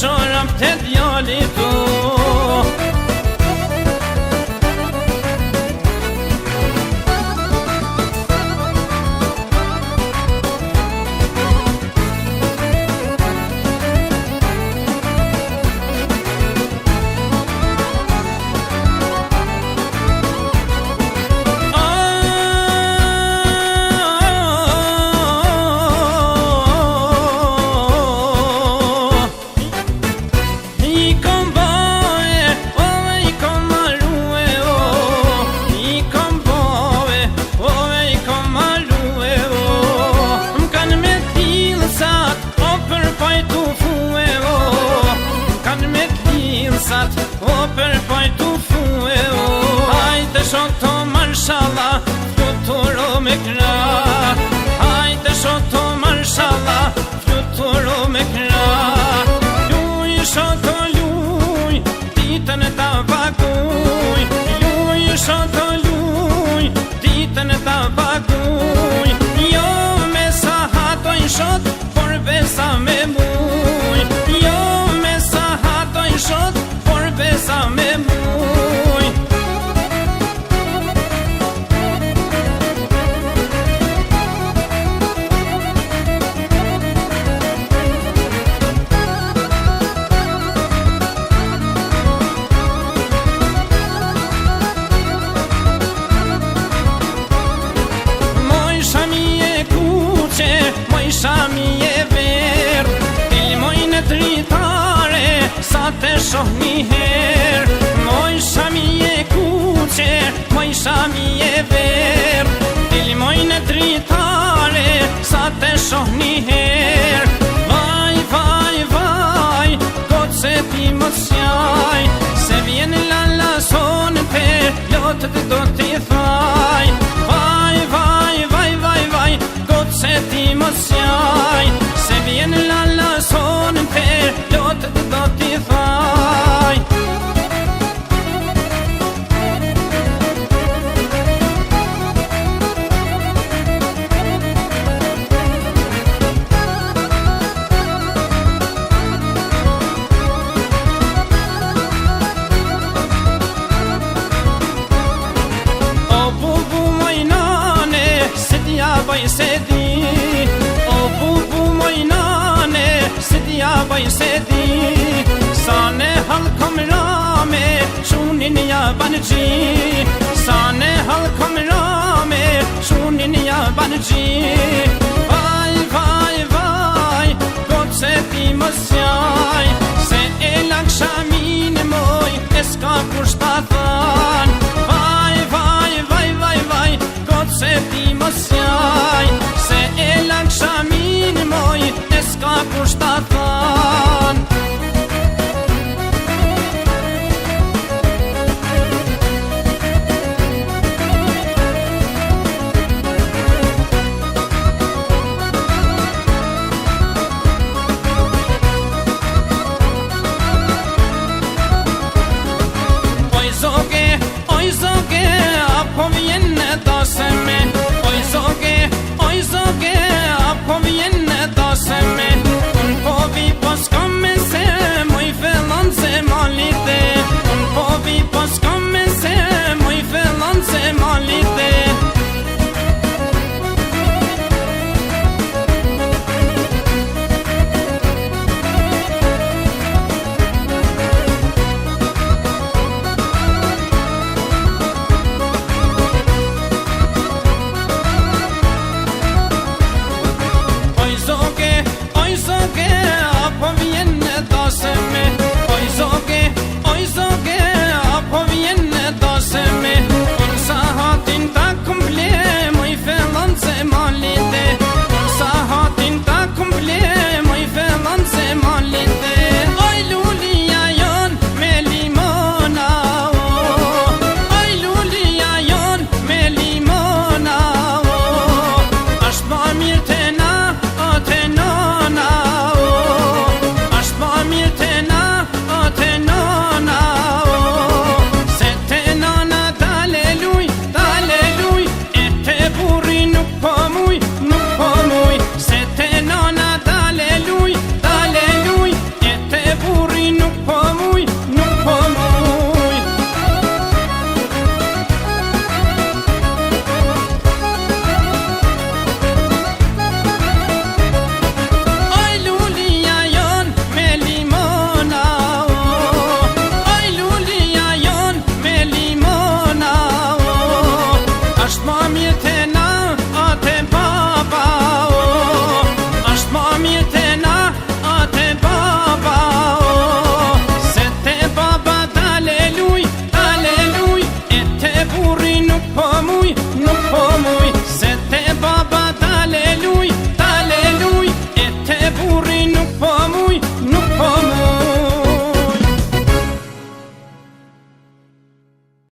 çorap te djali tu. O për pajtu fue o hajde shoto marshallah fluturo me kra hajde shoto marshallah fluturo me kra luj shoto luj ditën e ta paguj luj shoto luj ditën e ta paguj jo me sa hatoj shot por besa me muj jo me sa hatoj shot besa me muj. Moj shami e kuqe, moj shami e ver, filmoj në dritare, sa te shoh një her. Moj shami e kuqe, moj shami e ver, filmoj në dritare, sa te shoh një her. Vaj, vaj, vaj, kot se ti mos sjaj, se vjen lalla son te, lotët do t'i thaj. Vaj, vaj, vaj, vaj, vaj, kot se ti mos sjaj, se vjen lalla son te, lotët do t'i thaj. Baj se di, o bubu moj nane, se dja baj se di, sa ne halkom rame, shunin ja banëgji, sa ne halkom rame, shunin ja banëgji. Vaj, vaj, vaj, kot se ti mos sjaj, se e lak shamin moj, e s'ka kusht ta than. Vaj, vaj, vaj, vaj, vaj, kot se ti mos sjaj, se e lak shamin moj, e s'ka kusht ta than.